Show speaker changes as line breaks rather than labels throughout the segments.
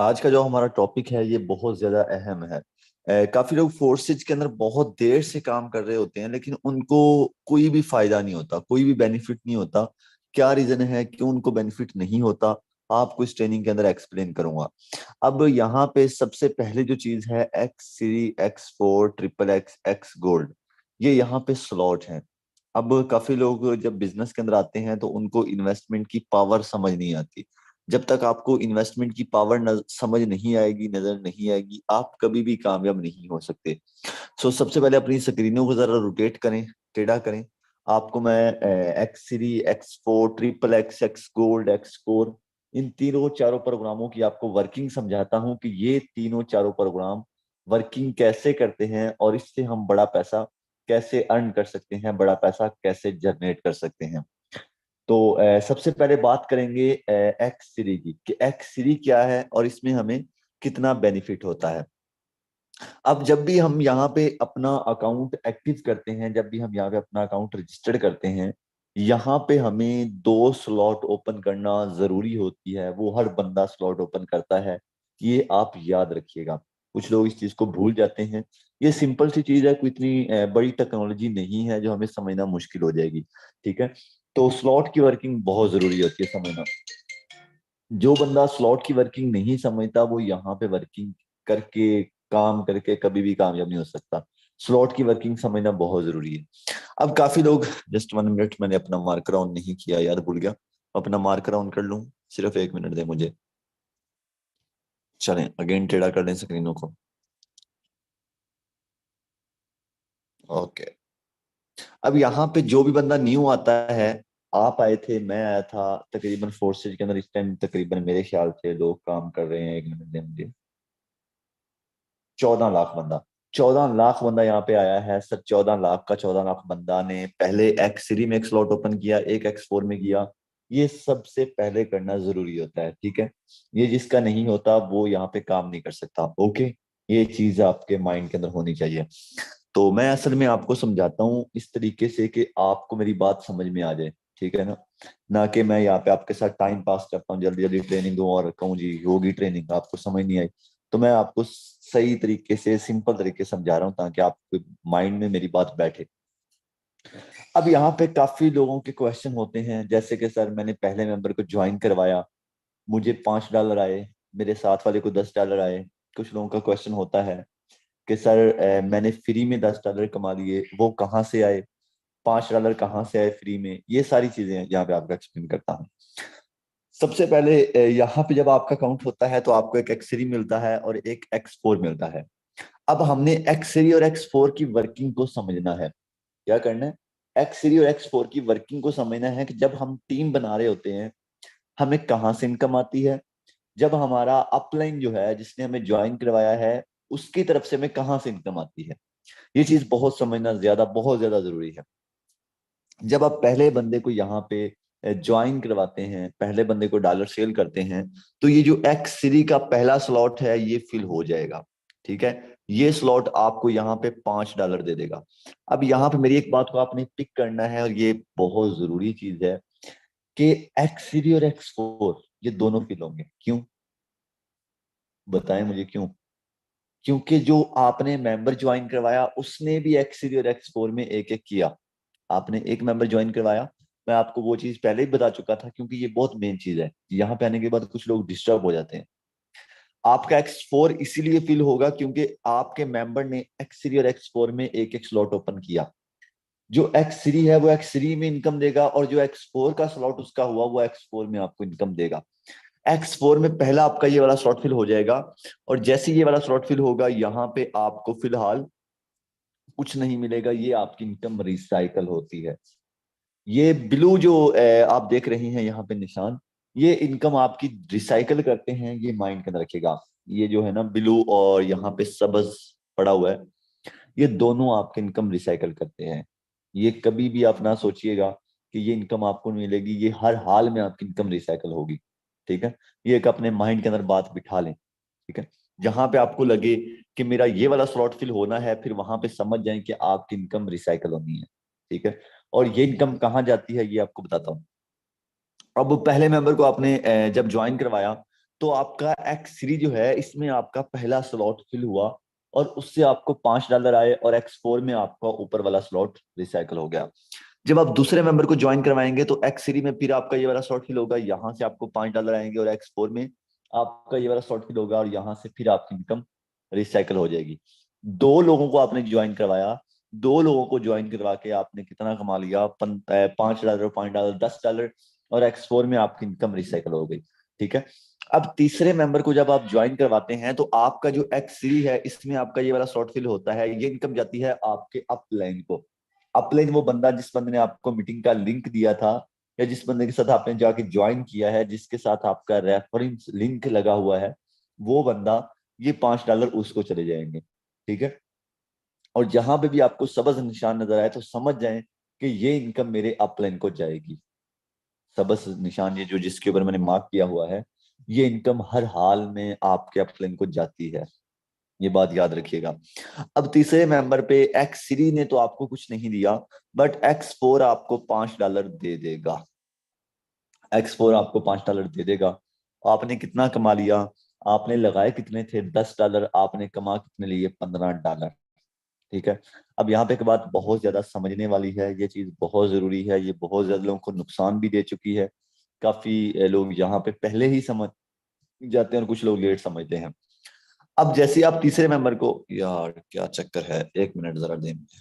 आज का जो हमारा टॉपिक है ये बहुत ज्यादा अहम है। काफी लोग फोर्सेज के अंदर बहुत देर से काम कर रहे होते हैं लेकिन उनको कोई भी फायदा नहीं होता, कोई भी बेनिफिट नहीं होता। क्या रीजन है क्यों उनको बेनिफिट नहीं होता? आपको इस ट्रेनिंग के अंदर एक्सप्लेन करूंगा। अब यहाँ पे सबसे पहले जो चीज है x series, X4, triple X, X gold, ये यहाँ पे स्लॉट है। अब काफी लोग जब बिजनेस के अंदर आते हैं तो उनको इन्वेस्टमेंट की पावर समझ नहीं आती। जब तक आपको इन्वेस्टमेंट की पावर समझ नहीं आएगी, नजर नहीं आएगी, आप कभी भी कामयाब नहीं हो सकते। सबसे पहले अपनी स्क्रीनों को जरा रोटेट करें, टेढ़ा करें। आपको मैं X series, X4, triple X, X gold, X core, इन तीनों चारों प्रोग्रामों की आपको वर्किंग समझाता हूं कि ये तीनों चारों प्रोग्राम वर्किंग कैसे करते हैं और इससे हम बड़ा पैसा कैसे अर्न कर सकते हैं, बड़ा पैसा कैसे जनरेट कर सकते हैं। तो सबसे पहले बात करेंगे एक्स सीरी की कि एक्स सीरी क्या है और इसमें हमें कितना बेनिफिट होता है। अब जब भी हम यहाँ पे अपना अकाउंट एक्टिव करते हैं, जब भी हम यहाँ पे अपना अकाउंट रजिस्टर्ड करते हैं, यहाँ पे हमें दो स्लॉट ओपन करना जरूरी होती है। वो हर बंदा स्लॉट ओपन करता है, ये आप याद रखिएगा। कुछ लोग इस चीज को भूल जाते हैं। ये सिंपल सी चीज है, कोई इतनी बड़ी टेक्नोलॉजी नहीं है जो हमें समझना मुश्किल हो जाएगी। ठीक है, तो स्लॉट की वर्किंग बहुत जरूरी होती है समझना। जो बंदा स्लॉट की वर्किंग नहीं समझता वो यहाँ पे वर्किंग करके, काम करके कभी भी कामयाब नहीं हो सकता। स्लॉट की वर्किंग समझना बहुत जरूरी है। अब काफी लोग, जस्ट 1 मिनट, मैंने अपना मार्कर ऑन नहीं किया यार, भूल गया। अपना मार्कर ऑन कर लूं, सिर्फ 1 मिनट दे मुझे। चलें अगेन टेढ़ा कर लें स्क्रीनों को। ओके। अब यहाँ पे जो भी बंदा न्यू आता है, आप आए थे, मैं आया था, तकरीबन फोर्सेज के अंदर इस टाइम तकरीबन मेरे ख्याल से लोग काम कर रहे हैं, 1 मिनट दे मुझे, 14 लाख बंदा। 14 लाख बंदा यहाँ पे आया है सर। 14 लाख का 14 लाख बंदा ने पहले एक्स सीरी में एक स्लॉट ओपन किया, एक X4 में किया। ये सबसे पहले करना जरूरी होता है, ठीक है। ये जिसका नहीं होता वो यहाँ पे काम नहीं कर सकता। ओके, ये चीज आपके माइंड के अंदर होनी चाहिए। तो मैं असल में आपको समझाता हूँ इस तरीके से कि आपको मेरी बात समझ में आ जाए, ठीक है ना। ना कि मैं यहाँ पे आपके साथ टाइम पास करता हूँ, जल्दी जल्दी ट्रेनिंग दूं और कहूँ जी होगी ट्रेनिंग, आपको समझ नहीं आई। तो मैं आपको सही तरीके से, सिंपल तरीके से समझा रहा हूँ ताकि आपके माइंड में मेरी बात बैठे। अब यहाँ पे काफी लोगों के क्वेश्चन होते हैं, जैसे कि सर मैंने पहले मेंबर को ज्वाइन करवाया, मुझे $5 आए, मेरे साथ वाले को $10 आए। कुछ लोगों का क्वेश्चन होता है कि सर मैंने फ्री में $10 कमा लिए, वो कहाँ से आए? $5 कहाँ से आए फ्री में? ये सारी चीजें यहाँ पे आपको एक्सप्लेन करता हूँ। सबसे पहले यहाँ पे जब आपका अकाउंट होता है तो आपको एक एक्सरी मिलता है और एक X4 मिलता है। अब हमने X3 और X4 की वर्किंग को समझना है। क्या करना है? X3 और X4 की वर्किंग को समझना है कि जब हम टीम बना रहे होते हैं, हमें कहाँ से इनकम आती है। जब हमारा अपलाइन जो है, जिसने हमें ज्वाइन करवाया है, उसकी तरफ से हमें कहाँ से इनकम आती है। ये चीज बहुत समझना बहुत ज्यादा जरूरी है। जब आप पहले बंदे को यहाँ पे ज्वाइन करवाते हैं, पहले बंदे को डॉलर सेल करते हैं, तो ये जो एक्स सीरी का पहला स्लॉट है ये फिल हो जाएगा। ठीक है, ये स्लॉट आपको यहाँ पे $5 दे देगा। अब यहाँ पे मेरी एक बात को आपने पिक करना है और ये बहुत जरूरी चीज है कि एक्स सीरी और X4 ये दोनों फिल होंगे। क्यों? बताएं मुझे क्यों। क्योंकि जो आपने मेंबर ज्वाइन करवाया उसने भी एक्स सीरी और X4 में एक एक किया। आपने एक मेंबर ज्वाइन करवाया, मैं आपको वो चीज पहले ही बता चुका था, क्योंकि ये बहुत मेन चीज है। यहाँ पे आने के बाद कुछ लोग डिस्टर्ब हो जाते हैं। आपका X4 इसीलिए फिल होगा क्योंकि आपके मेंबर ने X3 और X4 में एक एक स्लॉट ओपन किया। जो X3 है वो X3 में इनकम देगा और जो X4 का स्लॉट उसका हुआ वो X4 में आपको इनकम देगा। X4 में पहला आपका ये वाला स्लॉट फिल हो जाएगा और जैसे ये वाला स्लॉट फिल होगा, यहाँ पे आपको फिलहाल कुछ नहीं मिलेगा, ये आपकी इनकम रिसाइकल होती है। ये ब्लू जो आप देख रहे हैं यहाँ पे निशान, ये इनकम आपकी रिसाइकल करते हैं, ये माइंड के अंदर रखिएगा। ये जो है ना ब्लू और यहाँ पे सब्ज पड़ा हुआ है, ये दोनों आपके इनकम रिसाइकल करते हैं। ये कभी भी आप ना सोचिएगा कि ये इनकम आपको मिलेगी, ये हर हाल में आपकी इनकम रिसाइकल होगी। ठीक है, ये एक अपने माइंड के अंदर बात बिठा लें। ठीक है, जहां पे आपको लगे कि मेरा ये वाला स्लॉट फिल होना है, फिर वहां पे समझ जाएं कि आपकी इनकम रिसाइकल होनी है। ठीक है, और ये इनकम कहाँ जाती है ये आपको बताता हूँ। अब पहले मेंबर को आपने जब ज्वाइन करवाया तो आपका X3 जो है इसमें आपका पहला स्लॉट फिल हुआ और उससे आपको $5 आए और X4 में आपका ऊपर वाला स्लॉट रिसाइकल हो गया। जब आप दूसरे मेंबर को ज्वाइन करवाएंगे तो X3 में फिर आपका ये वाला स्लॉट फिल होगा, यहाँ से आपको $5 आएंगे और X4 में आपका ये वाला स्लॉट फिल होगा और यहाँ से फिर आपकी इनकम रिसाइकल हो जाएगी। 2 लोगों को आपने ज्वाइन करवाया, 2 लोगों को ज्वाइन करवा के आपने कितना कमा लिया, $5, $5, $10 और X4 में आपकी इनकम रिसाइकल हो गई। ठीक है। अब तीसरे मेंबर को जब आप ज्वाइन करवाते हैं तो आपका जो X3 है इसमें आपका ये वाला स्लॉट फिल होता है, ये इनकम जाती है आपके अपलाइन को। अपलाइन वो बंदा जिस बंदे ने आपको मीटिंग का लिंक दिया था या जिस बंदे के साथ आपने जाके ज्वाइन किया है, जिसके साथ आपका रेफरेंस लिंक लगा हुआ है, वो बंदा, ये $5 उसको चले जाएंगे। ठीक है। और जहां पे भी आपको सबज निशान नजर आए तो समझ जाएं कि ये इनकम मेरे अपलाइन को जाएगी। सबज निशान ये जो जिसके ऊपर मैंने मार्क किया हुआ है, ये इनकम हर हाल में आपके अपलाइन को जाती है, ये बात याद रखिएगा। अब तीसरे मेंबर पे X3 ने तो आपको कुछ नहीं दिया, बट X4 आपको $5 दे देगा। X4 आपको $5 दे देगा। आपने कितना कमा लिया, आपने लगाए कितने थे $10, आपने कमा कितने लिए $15। ठीक है। अब यहाँ पे एक बात बहुत ज्यादा समझने वाली है, ये चीज बहुत जरूरी है, ये बहुत ज्यादा लोगों को नुकसान भी दे चुकी है। काफी लोग यहाँ पे पहले ही समझ जाते हैं और कुछ लोग लेट समझते हैं। अब जैसे आप तीसरे मेंबर को, यार क्या चक्कर है, 1 मिनट जरा दें मुझे।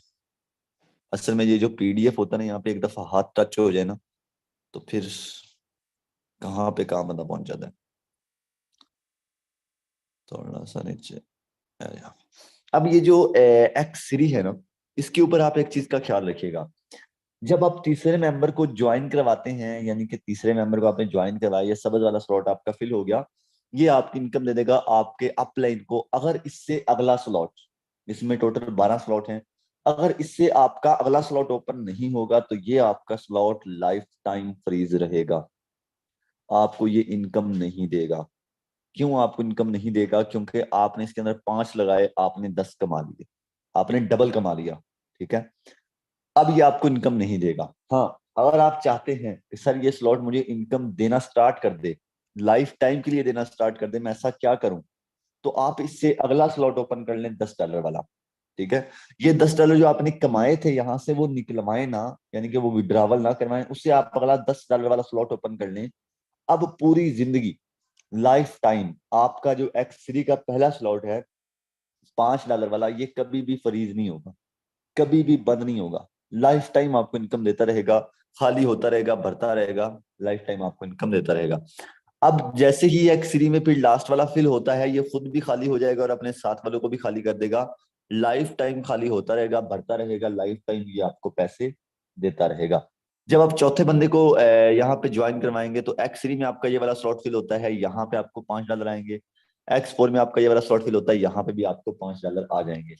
असल में ये जो PDF होता है ना, यहाँ पे एक दफा हाथ टच हो जाए ना तो फिर कहाँ पे काम बंदा पहुंच जाता है। थोड़ा सा नीचे। अब ये जो X3 है ना, इसके ऊपर आप एक चीज का ख्याल रखिएगा। जब आप तीसरे मेंबर को ज्वाइन करवाते हैं, यानी कि तीसरे मेंबर को आपने ज्वाइन करवाया, ये सबज वाला स्लॉट आपका फिल हो गया, ये आपकी इनकम दे देगा आपके अपलाइन को। अगर इससे अगला स्लॉट, इसमें टोटल 12 स्लॉट हैं, अगर इससे आपका अगला स्लॉट ओपन नहीं होगा तो ये आपका स्लॉट लाइफ टाइम फ्रीज रहेगा, आपको ये इनकम नहीं देगा। क्यों आपको इनकम नहीं देगा? क्योंकि आपने इसके अंदर 5 लगाए, आपने 10 कमा लिए, आपने डबल कमा लिया। ठीक है। अब ये आपको इनकम नहीं देगा। हाँ, अगर आप चाहते हैं कि सर ये स्लॉट मुझे इनकम देना स्टार्ट कर दे, लाइफ टाइम के लिए देना स्टार्ट कर दे, मैं ऐसा क्या करूं? तो आप इससे अगला स्लॉट ओपन कर लें $10 वाला। ठीक है। ये $10 जो आपने कमाए थे यहां से वो निकलवाए ना, यानी कि वो विड्रावल ना करवाएं, उससे आप अगला $10 वाला स्लॉट ओपन कर लें। अब पूरी जिंदगी, लाइफ टाइम, आपका जो X3 का पहला स्लॉट है $5 वाला, ये कभी भी फ्रीज नहीं होगा, कभी भी बंद नहीं होगा। लाइफ टाइम आपको इनकम देता रहेगा, खाली होता रहेगा, भरता रहेगा, लाइफ टाइम आपको इनकम देता रहेगा। अब जैसे ही X3 में फिर लास्ट वाला फिल होता है, ये खुद भी खाली हो जाएगा और अपने साथ वालों को भी खाली कर देगा। लाइफ टाइम खाली होता रहेगा, भरता रहेगा, लाइफ टाइम ये आपको पैसे देता रहेगा। जब आप चौथे बंदे को यहाँ पे ज्वाइन करवाएंगे तो X3 में आपका ये वाला स्लॉट फिल होता है, यहाँ पे आपको $5 आएंगे। X4 में आपका ये वाला स्लॉट फिल होता है, यहाँ पे भी आपको $5 आ जाएंगे।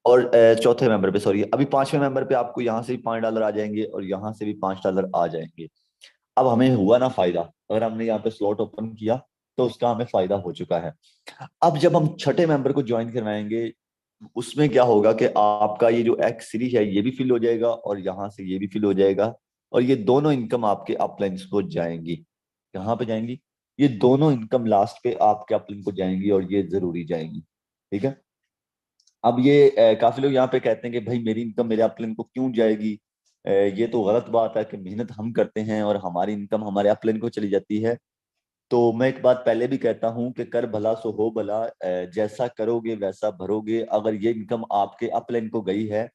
और चौथे मेंबर पे, सॉरी, अभी पांचवें मेंबर पे आपको यहाँ से भी $5 आ जाएंगे और यहाँ से भी $5 आ जाएंगे। अब हमें हुआ ना फायदा, अगर हमने यहाँ पे स्लॉट ओपन किया तो उसका हमें फायदा हो चुका है। अब जब हम छठे मेंबर को ज्वाइन करवाएंगे, उसमें क्या होगा कि आपका ये जो X3 है ये भी फिल हो जाएगा और यहाँ से ये भी फिल हो जाएगा और ये दोनों इनकम आपके अपलाइंस को जाएंगी। कहाँ पे जाएंगी? ये दोनों इनकम लास्ट पे आपके अपलाइन को जाएंगी और ये जरूरी जाएंगी। ठीक है। अब ये काफी लोग यहाँ पे कहते हैं कि भाई मेरी इनकम मेरे अपलाइन को क्यों जाएगी? ये तो गलत बात है कि मेहनत हम करते हैं और हमारी इनकम हमारे अपलाइन को चली जाती है। तो मैं एक बात पहले भी कहता हूँ कि कर भला सो हो भला, जैसा करोगे वैसा भरोगे। अगर ये इनकम आपके अपलाइन को गई है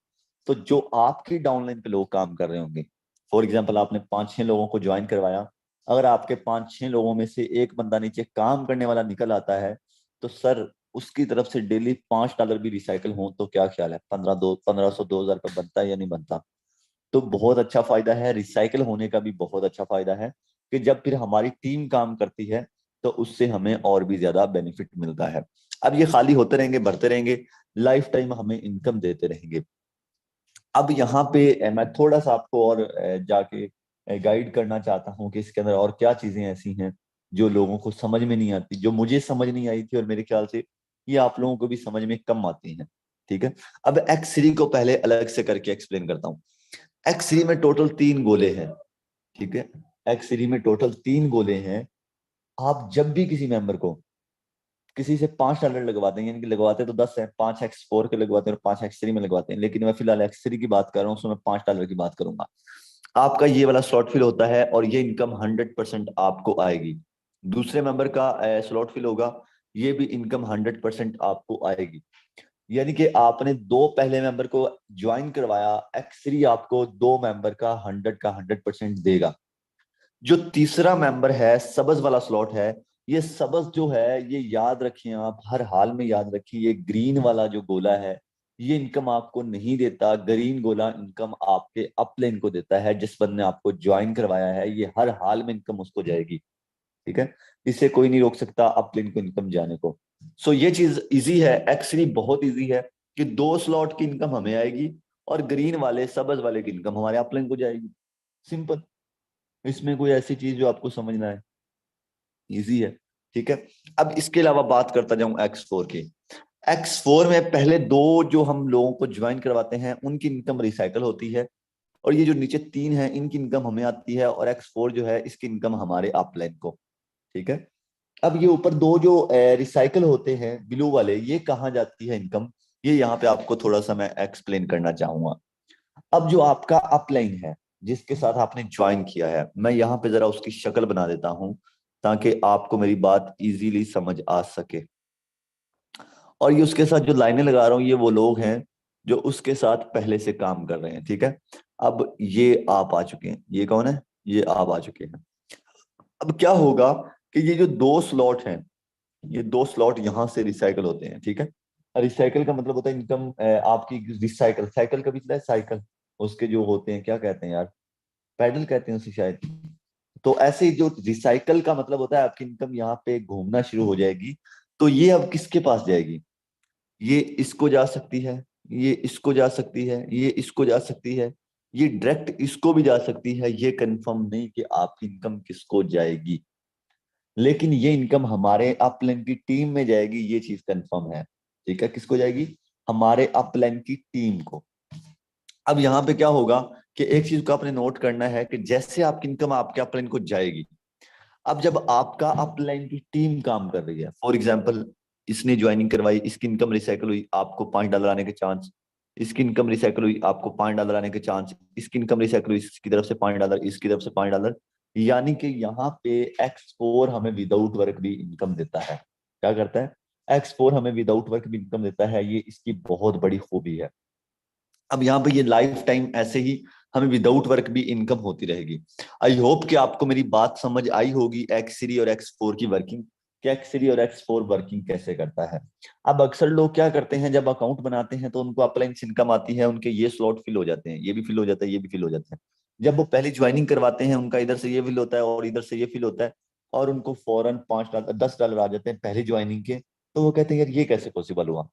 तो जो आपके डाउनलाइन पे लोग काम कर रहे होंगे, फॉर एग्जाम्पल आपने 5-6 लोगों को ज्वाइन करवाया, अगर आपके 5-6 लोगों में से एक बंदा नीचे काम करने वाला निकल आता है तो सर उसकी तरफ से डेली $5 भी रिसाइकल हो तो क्या ख्याल है, 1500 2000 का बनता है या नहीं बनता? तो बहुत अच्छा फायदा है, रिसाइकल होने का भी बहुत अच्छा फायदा है कि जब फिर हमारी टीम काम करती है तो उससे हमें और भी ज्यादा बेनिफिट मिलता है। अब ये खाली होते रहेंगे, भरते रहेंगे, लाइफ टाइम हमें इनकम देते रहेंगे। अब यहाँ पे मैं थोड़ा सा आपको और जाके गाइड करना चाहता हूँ कि इसके अंदर और क्या चीजें ऐसी हैं जो लोगों को समझ में नहीं आती, जो मुझे समझ नहीं आई थी और मेरे ख्याल से ये आप लोगों को भी समझ में कम आती हैं। ठीक है। अब X3 को पहले अलग से करके एक्सप्लेन करता हूँ। X3 में टोटल 3 गोले हैं। ठीक है। X3 में टोटल 3 गोले हैं। आप जब भी किसी मेंबर को किसी से $5 लगवाते हैं, यानी कि लगवाते तो 10 है, 5x4 के लगवाते हैं और 5x3 में लगवाते हैं, लेकिन मैं फिलहाल x3 की बात कर रहा हूँ, उसमें $5 की बात करूंगा। आपका ये वाला स्लॉट फिल होता है और ये इनकम 100% आपको आएगी। दूसरे मेंबर का स्लॉट फिल होगा, ये भी इनकम 100% आपको आएगी। यानी कि आपने दो पहले मेंबर को ज्वाइन करवाया, x3 आपको दो मेंबर का 100% देगा। जो तीसरा मेंबर है, सब्ज वाला स्लॉट है, ये सब्ज जो है, ये याद रखिए, आप हर हाल में याद रखिए, ये ग्रीन वाला जो गोला है, ये इनकम आपको नहीं देता। ग्रीन गोला इनकम आपके अपलाइन को देता है। जिस बंदे ने आपको ज्वाइन करवाया है, ये हर हाल में इनकम उसको जाएगी। ठीक है, इसे कोई नहीं रोक सकता अपलाइन को इनकम जाने को। सो ये चीज इजी है, एक्चुअली बहुत इजी है कि दो स्लॉट की इनकम हमें आएगी और ग्रीन वाले सब्ज वाले की इनकम हमारे अपलाइन को जाएगी। सिंपल। इसमें कोई ऐसी चीज जो आपको समझना है, इजी है। ठीक है। अब इसके अलावा बात करता जाऊं X4 की। X4 में पहले दो जो हम लोगों को ज्वाइन करवाते हैं, उनकी इनकम रिसाइकल होती है, और ये जो नीचे तीन है, इनकी इनकम हमें आती है, और X4 जो है, इसकी इनकम हमारे अपलाइन को। ठीक है। अब ये ऊपर दो जो रिसाइकल होते हैं ब्लू वाले, ये कहाँ जाती है इनकम, ये यहाँ पे आपको थोड़ा सा मैं एक्सप्लेन करना चाहूंगा। अब जो आपका अपलाइन है, जिसके साथ आपने ज्वाइन किया है, मैं यहाँ पे जरा उसकी शक्ल बना देता हूँ ताकि आपको मेरी बात इजीली समझ आ सके। और ये उसके साथ जो लाइनें लगा रहा हूँ, ये वो लोग हैं जो उसके साथ पहले से काम कर रहे हैं। ठीक है। अब ये आप आ चुके हैं, ये कौन है, ये आप आ चुके हैं। अब क्या होगा कि ये जो दो स्लॉट हैं, ये दो स्लॉट यहां से रिसाइकल होते हैं। ठीक है। रिसाइकल का मतलब होता है इनकम आपकी रिसाइकल, साइकिल का भी चला है साइकिल, उसके जो होते हैं क्या कहते हैं यार, पैडल कहते हैं उसे शायद। तो ऐसे ही जो रिसाइकल का मतलब होता है, आपकी इनकम यहाँ पे घूमना शुरू हो जाएगी। तो ये अब किसके पास जाएगी, ये इसको जा सकती है, ये इसको जा सकती है, ये इसको जा सकती है, ये डायरेक्ट इसको भी जा सकती है। ये कंफर्म नहीं कि आपकी इनकम किसको जाएगी, लेकिन ये इनकम हमारे अपलाइन की टीम में जाएगी, ये चीज कंफर्म है। ठीक है, किसको जाएगी, हमारे अपलाइन की टीम को। अब यहाँ पे क्या होगा कि एक चीज को आपने नोट करना है कि जैसे आपकी इनकम आपके अपलाइन को जाएगी, अब जब आपका अपलाइन की टीम काम कर रही है, फॉर एग्जाम्पल इसने ज्वाइनिंग करवाई, इसकी इनकम रिसाइकल हुई, आपको $5 आने के चांस, इसकी इनकम रिसाइकल हुई, आपको $5 आने के चांस, इसकी इनकम रिसाइकल हुई, इसकी तरफ से $5, इसकी तरफ से $5, यानी कि यहाँ पे X4 हमें विदाउट वर्क भी इनकम देता है। क्या करता है, X4 हमें विदाउट वर्क भी इनकम देता है, ये इसकी बहुत बड़ी खूबी है। अब यहाँ पे ये लाइफ टाइम ऐसे ही हमें विदाउट वर्क भी इनकम होती रहेगी। आई होप कि आपको मेरी बात समझ आई होगी, X3 और X4 की वर्किंग, कि X3 और X4 वर्किंग कैसे करता है। अब अक्सर लोग क्या करते हैं, जब अकाउंट बनाते हैं तो उनको अपलाइन इनकम आती है, उनके ये स्लॉट फिल हो जाते हैं, ये भी फिल हो जाता है, ये भी फिल हो जाता है। जब वो पहली ज्वाइनिंग करवाते हैं, उनका इधर से ये फिल होता है और इधर से ये फिल होता है, और उनको फौरन $5 $10 आ जाते हैं पहली ज्वाइनिंग के। तो वो कहते हैं यार ये कैसे पॉसिबल हुआ,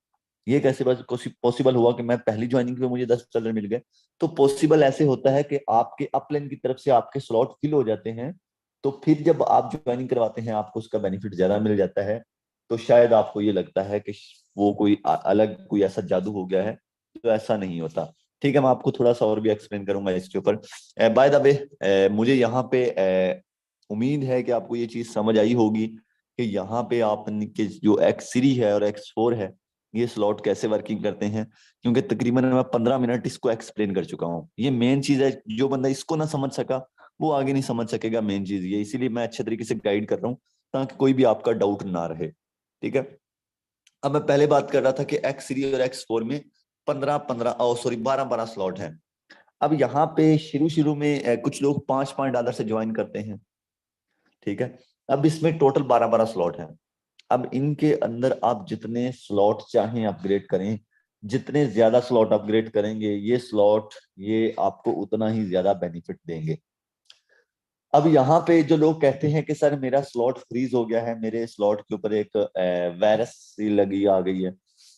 ये कैसे पॉसिबल हुआ कि मैं पहली ज्वाइनिंग पे मुझे $10 मिल गए। तो पॉसिबल ऐसे होता है कि आपके अपलाइन की तरफ से आपके स्लॉट फिल हो जाते हैं, तो फिर जब आप ज्वाइनिंग करवाते हैं आपको उसका बेनिफिट ज्यादा मिल जाता है। तो शायद आपको ये लगता है कि वो कोई अलग कोई ऐसा जादू हो गया है, तो ऐसा नहीं होता। ठीक है, मैं आपको थोड़ा सा और भी एक्सप्लेन करूंगा इसके ऊपर। बाय द वे, मुझे यहाँ पे उम्मीद है कि आपको ये चीज समझ आई होगी कि यहाँ पे आप के जो X3 है और X4 है, ये स्लॉट कैसे वर्किंग करते हैं, क्योंकि तकरीबन मैं 15 मिनट इसको एक्सप्लेन कर चुका हूँ। ये मेन चीज है, जो बंदा इसको ना समझ सका वो आगे नहीं समझ सकेगा, मेन चीज ये, इसीलिए मैं अच्छे तरीके से गाइड कर रहा हूँ ताकि कोई भी आपका डाउट ना रहे। ठीक है। अब मैं पहले बात कर रहा था कि X3 और X4 में 12 स्लॉट है। अब यहाँ पे शुरू शुरू में कुछ लोग $5 से ज्वाइन करते हैं। ठीक है। अब इसमें टोटल 12 स्लॉट है। अब इनके अंदर आप जितने स्लॉट चाहें अपग्रेड करें, जितने ज्यादा स्लॉट अपग्रेड करेंगे ये स्लॉट, ये आपको उतना ही ज्यादा बेनिफिट देंगे। अब यहाँ पे जो लोग कहते हैं कि सर मेरा स्लॉट फ्रीज हो गया है, मेरे स्लॉट के ऊपर एक वायरस सी लगी आ गई है,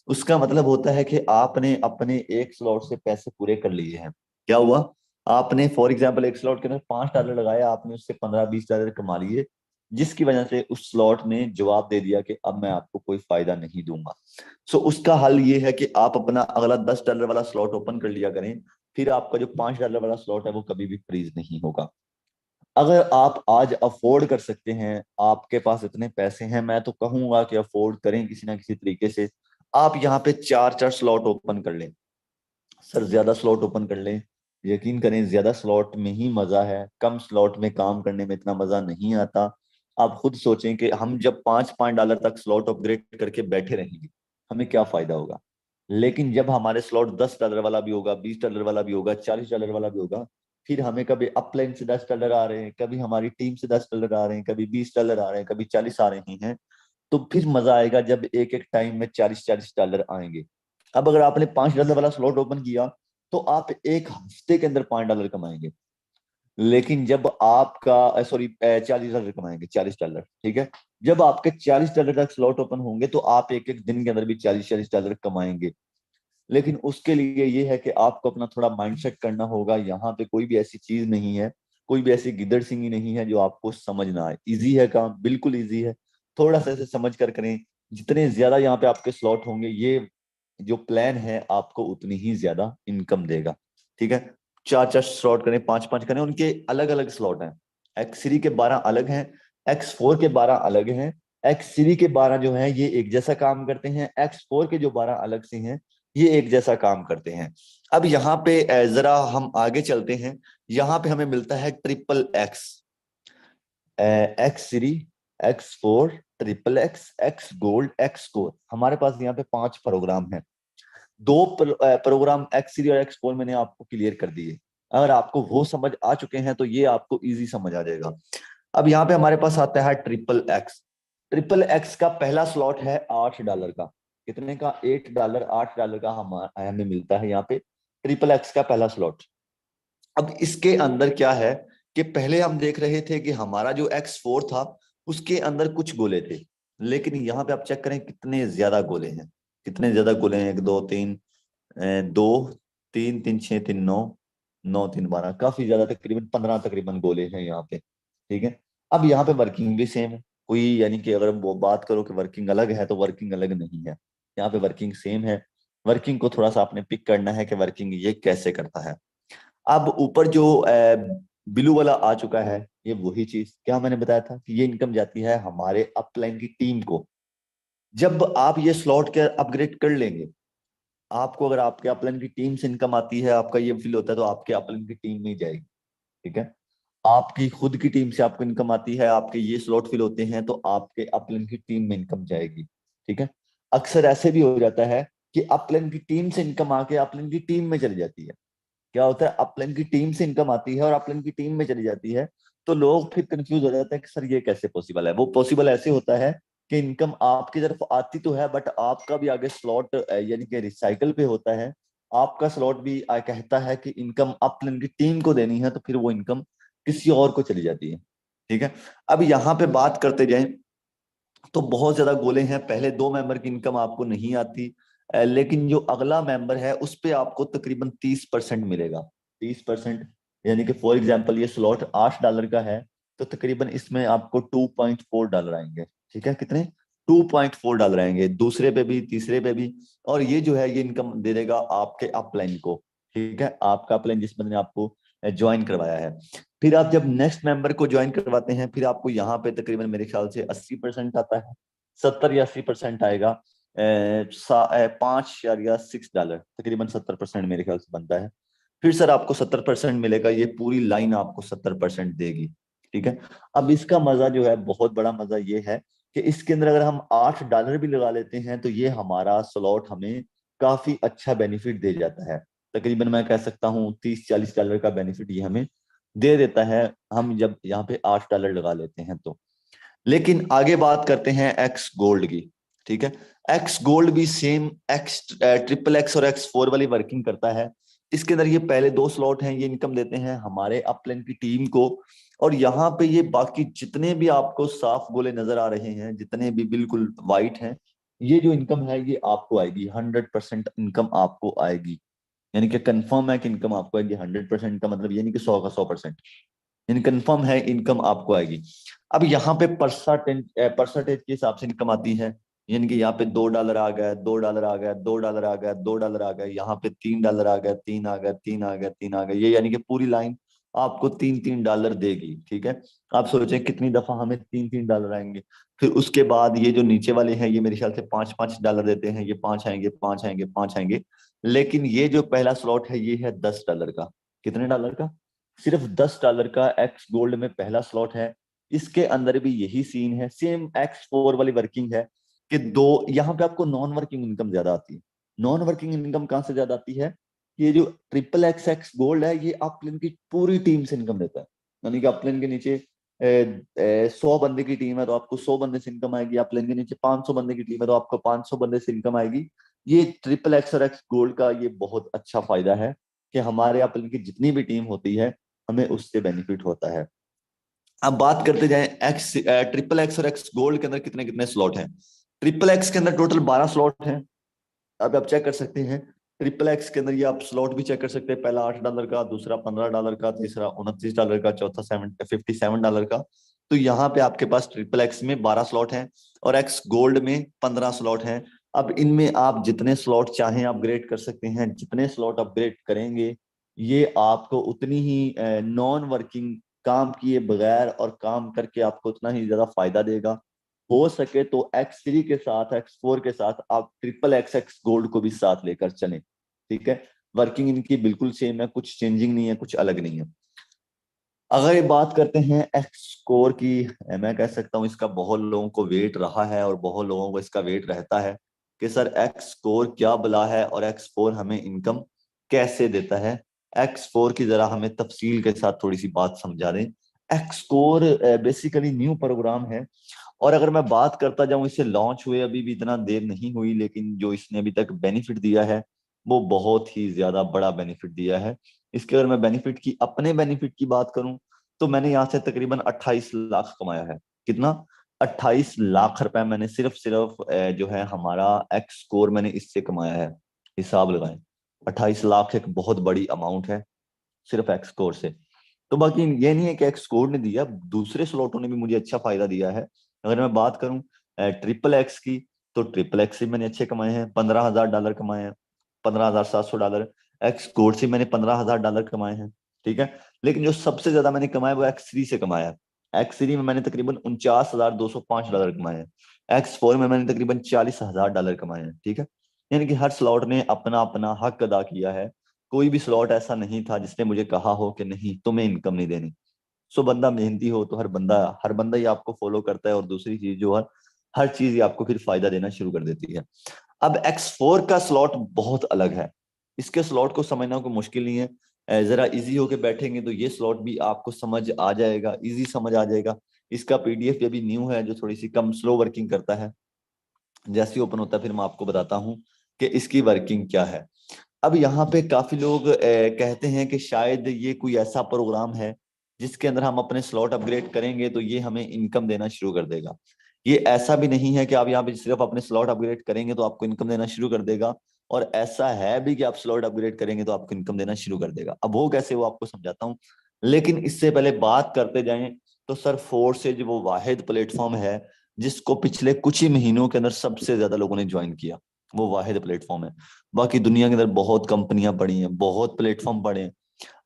उसका मतलब होता है कि आपने अपने एक स्लॉट से पैसे पूरे कर लिए हैं। क्या हुआ, आपने फॉर एग्जाम्पल एक स्लॉट के अंदर $5 लगाया, आपने उससे $15-20 कमा लिए, जिसकी वजह से उस स्लॉट ने जवाब दे दिया कि अब मैं आपको कोई फायदा नहीं दूंगा। सो उसका हल ये है कि आप अपना अगला $10 वाला स्लॉट ओपन कर लिया करें, फिर आपका जो $5 वाला स्लॉट है वो कभी भी फ्रीज नहीं होगा। अगर आप आज अफोर्ड कर सकते हैं, आपके पास इतने पैसे हैं, मैं तो कहूंगा कि अफोर्ड करें किसी ना किसी तरीके से। आप यहाँ पे चार चार स्लॉट ओपन कर लें सर, ज्यादा स्लॉट ओपन कर लें। यकीन करें, ज्यादा स्लॉट में ही मजा है, कम स्लॉट में काम करने में इतना मजा नहीं आता। आप खुद सोचें कि हम जब पांच पांच डॉलर तक स्लॉट अपग्रेड करके बैठे रहेंगे, हमें क्या फायदा होगा। लेकिन जब हमारे स्लॉट $10 वाला भी होगा, $20 वाला भी होगा, $40 वाला भी होगा, फिर हमें कभी अपलाइन से $10 आ रहे हैं, कभी हमारी टीम से $10 आ रहे हैं, कभी $20 आ रहे हैं, कभी 40 आ रहे हैं, तो फिर मजा आएगा जब एक एक टाइम में 40-40 डॉलर आएंगे। अब अगर आपने $5 वाला स्लॉट ओपन किया, तो आप एक हफ्ते के अंदर $5 कमाएंगे। लेकिन जब आपका सॉरी $40 कमाएंगे, $40, ठीक है। जब आपके $40 तक स्लॉट ओपन होंगे, तो आप एक एक दिन के अंदर भी $40-40 कमाएंगे। लेकिन उसके लिए ये है कि आपको अपना थोड़ा माइंडसेट करना होगा। यहाँ पे कोई भी ऐसी चीज नहीं है, कोई भी ऐसी गिदड़ सिंगी नहीं है जो आपको समझ ना आए। इजी है काम, बिल्कुल इजी है। थोड़ा सा इसे समझ कर करें। जितने ज्यादा यहाँ पे आपके स्लॉट होंगे, ये जो प्लान है आपको उतनी ही ज्यादा इनकम देगा। ठीक है। चार चार स्लॉट करें, पांच पांच करें, उनके अलग अलग स्लॉट हैं। एक्स3 के 12 अलग हैं, X4 के 12 अलग हैं। X3 के 12 जो हैं ये एक जैसा काम करते हैं, X4 के जो 12 अलग से हैं ये एक जैसा काम करते हैं। अब यहाँ पे जरा हम आगे चलते हैं। यहाँ पे हमें मिलता है XXX, X3, X4, XXX, X gold, X core. हमारे पास यहाँ पे 5 प्रोग्राम हैं। प्रोग्राम X3 और X4 मैंने आपको क्लियर कर दिए। अगर आपको वो समझ आ चुके हैं तो ये आपको इजी समझ आ जाएगा। अब यहाँ पे हमारे पास आता है XXX। XXX का पहला स्लॉट है $8 का। कितने का? $8, $8 का हमें मिलता है यहाँ पे XXX का पहला स्लॉट। अब इसके अंदर क्या है कि पहले हम देख रहे थे कि हमारा जो X4 था उसके अंदर कुछ गोले थे, लेकिन यहाँ पे आप चेक करें कितने ज्यादा गोले हैं। कितने ज्यादा गोले हैं? एक, दो, तीन, दो, तीन, तीन, छह, तीन, नौ, नौ, तीन, 12, काफी ज्यादा, तकरीबन 15 तकरीबन गोले हैं यहाँ पे। ठीक है। अब यहाँ पे वर्किंग भी सेम है। कोई यानी कि अगर वो बात करो कि वर्किंग अलग है, तो वर्किंग अलग नहीं है। यहाँ पे वर्किंग सेम है। वर्किंग को थोड़ा सा आपने पिक करना है कि वर्किंग ये कैसे करता है। अब ऊपर जो ब्लू वाला आ चुका है, ये वही चीज क्या मैंने बताया था कि ये इनकम जाती है हमारे अपलाइन की टीम को। जब आप ये स्लॉट के अपग्रेड कर लेंगे, आपको अगर आपके अपलाइन की टीम से इनकम आती है, आपका ये फील होता है, तो आपके अपलाइन की टीम में ही जाएगी। ठीक है। आपकी खुद की टीम से आपको इनकम आती है, आपके ये स्लॉट फिल होते हैं, तो आपके अपलाइन की टीम में इनकम जाएगी। ठीक है। अक्सर ऐसे भी हो जाता है कि अपलाइन की टीम से इनकम आके अपलाइन की टीम में चली जाती है। क्या होता है, अपलाइन की टीम से इनकम आती है और अपलाइन की टीम में चली जाती है, तो लोग फिर कंफ्यूज हो जाते हैं कि सर ये कैसे पॉसिबल है। वो पॉसिबल ऐसे होता है कि इनकम आपकी तरफ आती तो है, बट आपका भी आगे स्लॉट यानी कि रिसाइकल पे होता है। आपका स्लॉट भी कहता है कि इनकम अपलाइन की टीम को देनी है, तो फिर वो इनकम किसी और को चली जाती है। ठीक है। अब यहाँ पे बात करते जाएं तो बहुत ज्यादा गोले हैं। पहले दो मेंबर की इनकम आपको नहीं आती, लेकिन जो अगला मेंबर है उस पे आपको तकरीबन 30% मिलेगा। 30%, यानी कि फॉर एग्जांपल ये स्लॉट $8 का है, तो तकरीबन इसमें आपको $2.4 आएंगे। ठीक है। कितने? $2.4 आएंगे, दूसरे पे भी, तीसरे पे भी। और ये जो है ये इनकम दे देगा आपके अपलाइन को। ठीक है। आपका अपलाइन जिस बंदे ने आपको ज्वाइन करवाया है। फिर आप जब नेक्स्ट मेंबर को ज्वाइन करवाते हैं, फिर आपको यहाँ पे तकरीबन मेरे ख्याल से 80% आता है, 70 या 80% आएगा। 5 या $6, तकरीबन 70% मेरे ख्याल से बनता है। फिर सर आपको 70% मिलेगा, ये पूरी लाइन आपको 70% देगी। ठीक है। अब इसका मजा जो है, बहुत बड़ा मजा ये है कि इसके अंदर अगर हम $8 भी लगा लेते हैं, तो ये हमारा स्लॉट हमें काफी अच्छा बेनिफिट दे जाता है। तकरीबन मैं कह सकता हूँ $30-40 का बेनिफिट ये हमें दे देता है, हम जब यहाँ पे $8 लगा लेते हैं तो। लेकिन आगे बात करते हैं एक्स गोल्ड की। ठीक है। एक्स गोल्ड भी सेम XXX और X4 वाली वर्किंग करता है। इसके अंदर ये पहले दो स्लॉट हैं, ये इनकम देते हैं हमारे अपलाइन की टीम को। और यहाँ पे ये बाकी जितने भी आपको साफ गोले नजर आ रहे हैं, जितने भी बिल्कुल वाइट हैं, ये जो इनकम है ये आपको आएगी। 100% इनकम आपको आएगी। यानी कि कंफर्म है कि इनकम आपको आएगी 100%। का मतलब ये नहीं कि 100 का 100%, यानी कंफर्म है इनकम आपको आएगी। अब यहाँ पे परसेंटेज के हिसाब से इनकम आती है। यानी कि यहाँ पे $2 आ गया, $2 आ गया, $2 आ गया, $2 आ गया, यहाँ पे $3 आ गया, तीन आ गया, तीन आ गया, तीन आ गया, ये यानी कि पूरी लाइन आपको $3-3 देगी, ठीक है। आप सोचें कितनी दफा हमें $3-3 आएंगे। फिर उसके बाद ये जो नीचे वाले हैं ये मेरे ख्याल से $5-5 देते हैं, ये 5 आएंगे, 5 आएंगे, 5 आएंगे। लेकिन ये जो पहला स्लॉट है ये है $10 का। कितने डॉलर का? सिर्फ $10 का एक्स गोल्ड में पहला स्लॉट है। इसके अंदर भी यही सीन है, सेम X4 वाली वर्किंग है कि दो, यहाँ पे आपको नॉन वर्किंग इनकम ज्यादा आती है। नॉन वर्किंग इनकम कहाँ से ज्यादा आती है? ये जो XXX गोल्ड है ये अपलिन की पूरी टीम से इनकम देता है। यानी कि अपलिन के नीचे 100 बंदे की टीम है तो आपको 100 बंदे से इनकम आएगी। अपलिन के नीचे 500 बंदे की टीम है तो आपको 500 बंदे से इनकम आएगी। ये XXX और एक्स गोल्ड का ये बहुत अच्छा फायदा है कि हमारे अपलिन की जितनी भी टीम होती है हमें उससे बेनिफिट होता है। अब बात करते जाएं XXX और एक्स गोल्ड के अंदर कितने कितने स्लॉट हैं। XXX के अंदर टोटल 12 स्लॉट हैं। अब आप चेक कर सकते हैं, XXX के अंदर ये आप स्लॉट भी चेक कर सकते हैं। पहला $8 का, दूसरा $15 का, तीसरा $29 का, चौथा $57 का। तो यहाँ पे आपके पास XXX में 12 स्लॉट हैं और एक्स गोल्ड में 15 स्लॉट हैं। अब इनमें आप जितने स्लॉट चाहें अपग्रेड कर सकते हैं। जितने स्लॉट अपग्रेड करेंगे ये आपको उतनी ही नॉन वर्किंग, काम किए बगैर और काम करके आपको उतना ही ज्यादा फायदा देगा। हो सके तो X3 के साथ, X4 के साथ आप XXX गोल्ड को भी साथ लेकर चलें, ठीक है। वर्किंग इनकी बिल्कुल सेम है, कुछ चेंजिंग नहीं है, कुछ अलग नहीं है। अगर ये बात करते हैं एक्स स्कोर की, मैं कह सकता हूँ इसका बहुत लोगों को वेट रहा है और बहुत लोगों को इसका वेट रहता है कि सर एक्स स्कोर क्या बला है और X4 हमें इनकम कैसे देता है। X4 की जरा हमें तफसील के साथ थोड़ी सी बात समझा दें। X score basically new program है और अगर मैं बात करता जाऊं, इसे लॉन्च हुए अभी भी इतना देर नहीं हुई, लेकिन जो इसने अभी तक बेनिफिट दिया है वो बहुत ही ज्यादा बड़ा बेनिफिट दिया है। इसके अगर मैं बेनिफिट की, अपने बेनिफिट की बात करूं तो मैंने यहाँ से तकरीबन 28 लाख कमाया है। कितना? 28 लाख रुपए मैंने सिर्फ सिर्फ जो है हमारा एक्स स्कोर मैंने इससे कमाया है। हिसाब लगाएं, 28 लाख एक बहुत बड़ी अमाउंट है सिर्फ एक्स स्कोर से। तो बाकी ये नहीं है कि एक्स स्कोर ने दिया, दूसरे स्लॉटों ने भी मुझे अच्छा फायदा दिया है। अगर मैं बात करूं XXX की, तो XXX से मैंने अच्छे कमाए हैं, $15,000 कमाए हैं, $15,700। एक्स कोड से मैंने $15,000 कमाए हैं, ठीक है। लेकिन जो सबसे ज्यादा मैंने कमाया वो X3 से कमाया है। X3 में मैंने तकरीबन $49,205 कमाए हैं। X4 में मैंने तकरीबन $40,000 कमाए हैं, ठीक है। यानी कि हर स्लॉट ने अपना अपना हक अदा किया है। कोई भी स्लॉट ऐसा नहीं था जिसने मुझे कहा हो कि नहीं तुम्हें इनकम नहीं देनी। सो बंदा मेहनती हो तो हर बंदा ही आपको फॉलो करता है और दूसरी चीज जो है, हर चीज ही आपको फिर फायदा देना शुरू कर देती है। अब X4 का स्लॉट बहुत अलग है। इसके स्लॉट को समझना कोई मुश्किल नहीं है। जरा इजी होके बैठेंगे तो ये स्लॉट भी आपको समझ आ जाएगा, इजी समझ आ जाएगा। इसका PDF अभी न्यू है जो थोड़ी सी कम स्लो वर्किंग करता है। जैसे ही ओपन होता है फिर मैं आपको बताता हूँ कि इसकी वर्किंग क्या है। अब यहाँ पे काफी लोग कहते हैं कि शायद ये कोई ऐसा प्रोग्राम है जिसके अंदर हम अपने स्लॉट अपग्रेड करेंगे तो ये हमें इनकम देना शुरू कर देगा। ये ऐसा भी नहीं है कि आप यहाँ पे सिर्फ अपने स्लॉट अपग्रेड करेंगे तो आपको इनकम देना शुरू कर देगा, और ऐसा है भी कि आप स्लॉट अपग्रेड करेंगे तो आपको इनकम देना शुरू कर देगा। अब वो कैसे, वो आपको समझाता हूँ। लेकिन इससे पहले बात करते जाएं तो सर फोर्सेज वो वाहिद प्लेटफॉर्म है जिसको पिछले कुछ ही महीनों के अंदर सबसे ज्यादा लोगों ने ज्वाइन किया। वो वाहिद प्लेटफॉर्म है। बाकी दुनिया के अंदर बहुत कंपनियां पड़ी हैं, बहुत प्लेटफॉर्म पड़े हैं।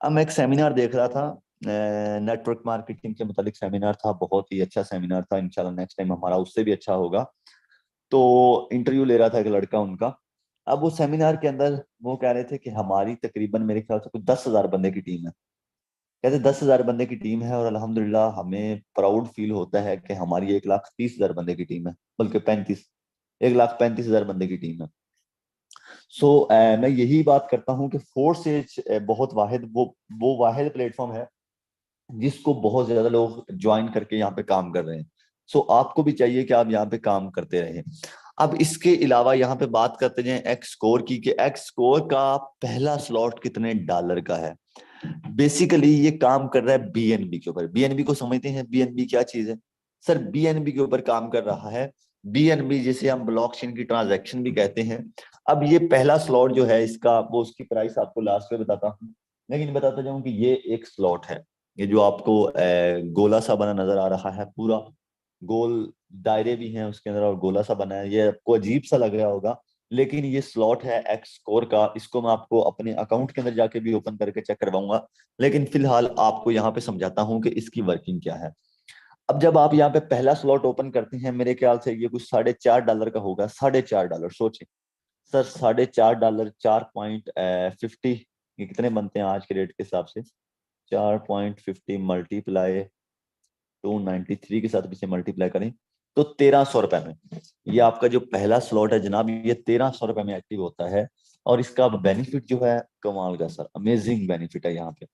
अब मैं एक सेमिनार देख रहा था, नेटवर्क मार्केटिंग के मुतालिक सेमिनार था, बहुत ही अच्छा सेमिनार था। इंशाल्लाह नेक्स्ट टाइम हमारा उससे भी अच्छा होगा। तो इंटरव्यू ले रहा था एक लड़का उनका। अब वो सेमिनार के अंदर वो कह रहे थे कि हमारी तकरीबन मेरे ख्याल से कुछ 10,000 बंदे की टीम है। कहते 10,000 बंदे की टीम है और अल्हम्दुलिल्लाह हमें प्राउड फील होता है कि हमारी 1,30,000 बंदे की टीम है, बल्कि 1,35,000 बंदे की टीम है। मैं यही बात करता हूँ कि फोर्स एज बहुत वाहिद वो वाहिद प्लेटफॉर्म है जिसको बहुत ज्यादा लोग ज्वाइन करके यहाँ पे काम कर रहे हैं। आपको भी चाहिए कि आप यहाँ पे काम करते रहें। अब इसके अलावा यहाँ पे बात करते हैं एक्स स्कोर की, कि एक्स स्कोर का पहला स्लॉट कितने डॉलर का है। बेसिकली ये काम कर रहा है BNB के ऊपर। BNB को समझते हैं, BNB क्या चीज है? सर BNB के ऊपर काम कर रहा है। BNB जिसे हम ब्लॉकचेन की ट्रांजैक्शन भी कहते हैं। अब ये पहला स्लॉट जो है इसका, वो उसकी प्राइस आपको लास्ट में बताता हूँ, लेकिन बताता जाऊं कि ये एक स्लॉट है। ये जो आपको गोला सा बना नजर आ रहा है, पूरा गोल दायरे भी हैं उसके अंदर और गोला सा बना है, ये आपको अजीब सा लग रहा होगा लेकिन ये स्लॉट है एक्स स्कोर का, इसको मैं आपको अपने अकाउंट के अंदर जाके भी ओपन करके चेक करवाऊंगा, लेकिन फिलहाल आपको यहाँ पे समझाता हूँ कि इसकी वर्किंग क्या है। अब जब आप यहाँ पे पहला स्लॉट ओपन करते हैं, मेरे ख्याल से ये कुछ $4.5 का होगा। $4.5 सोचे सर, $4.5, 4.50, ये कितने बनते हैं आज के रेट के हिसाब से? 4.50 मल्टीप्लाई 293 के साथ पीछे मल्टीप्लाई करें तो 1300 रुपए में ये आपका जो पहला स्लॉट है जनाब, ये 1300 रुपए में एक्टिव होता है। और इसका बेनिफिट जो है कमाल का सर, अमेजिंग बेनिफिट है यहाँ पे।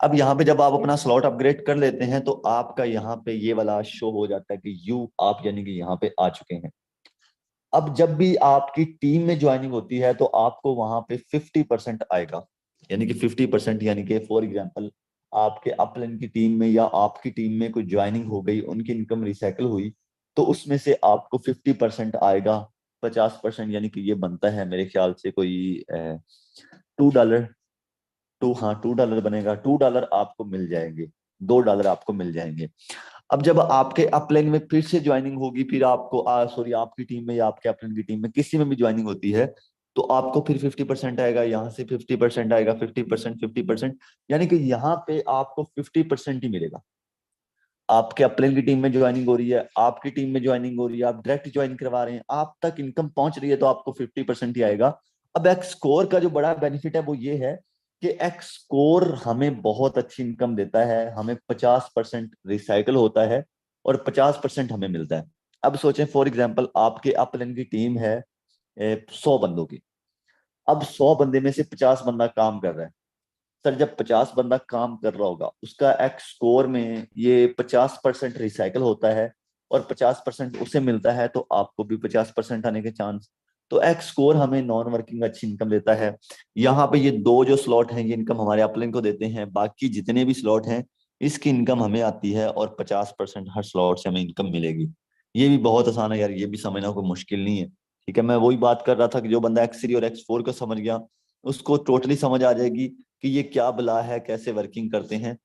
अब यहाँ पे जब आप अपना स्लॉट अपग्रेड कर लेते हैं तो आपका यहाँ पे ये वाला शो हो जाता है कि यू आप यानी कि यहाँ पे आ चुके हैं। अब जब भी आपकी टीम में ज्वाइनिंग होती है तो आपको वहां पे 50% आएगा, यानी कि 50%, यानी कि फॉर एग्जांपल आपके अपलाइन की टीम में या आपकी टीम में कोई ज्वाइनिंग हो गई, उनकी इनकम रिसाइकल हुई, तो उसमें से आपको 50% आएगा। 50% यानी कि ये बनता है मेरे ख्याल से कोई $2, हाँ $2 बनेगा। $2 आपको मिल जाएंगे, $2 आपको मिल जाएंगे। अब जब आपके अपलाइन में फिर से ज्वाइनिंग होगी, फिर आपको सॉरी आपकी टीम में या आपके अपलाइन की टीम में किसी में भी ज्वाइनिंग होती है, तो आपको फिर 50% आएगा, यहाँ से 50% आएगा, 50%, 50%, यानी कि यहाँ पे आपको 50% ही मिलेगा। आपके अपलाइन की टीम में ज्वाइनिंग हो रही है, आपकी टीम में ज्वाइनिंग हो रही है, आप डायरेक्ट ज्वाइन करवा रहे हैं, आप तक इनकम पहुंच रही है, तो आपको 50% ही आएगा। अब एक्स स्कोर का जो बड़ा बेनिफिट है वो ये है कि एक्स स्कोर हमें बहुत अच्छी इनकम देता है, हमें 50% रिसाइकल होता है और 50% हमें मिलता है। अब सोचें फॉर एग्जाम्पल आपके अपलाइन की टीम है 100 बंदों की। अब 100 बंदे में से 50 बंदा काम कर रहा है। सर जब 50 बंदा काम कर रहा होगा, उसका एक्स स्कोर में ये 50% रिसाइकल होता है और 50% उसे मिलता है, तो आपको भी 50% आने के चांस। तो एक्स स्कोर हमें नॉन वर्किंग अच्छी इनकम देता है। यहाँ पे ये दो जो स्लॉट हैं ये इनकम हमारे अपलाइन को देते हैं, बाकी जितने भी स्लॉट हैं इसकी इनकम हमें आती है और 50% हर स्लॉट से हमें इनकम मिलेगी। ये भी बहुत आसान है यार, ये भी समझना कोई मुश्किल नहीं है। ठीक है, मैं वही बात कर रहा था कि जो बंदा X3 और X4 को समझ गया उसको टोटली समझ आ जाएगी कि ये क्या बला है, कैसे वर्किंग करते हैं,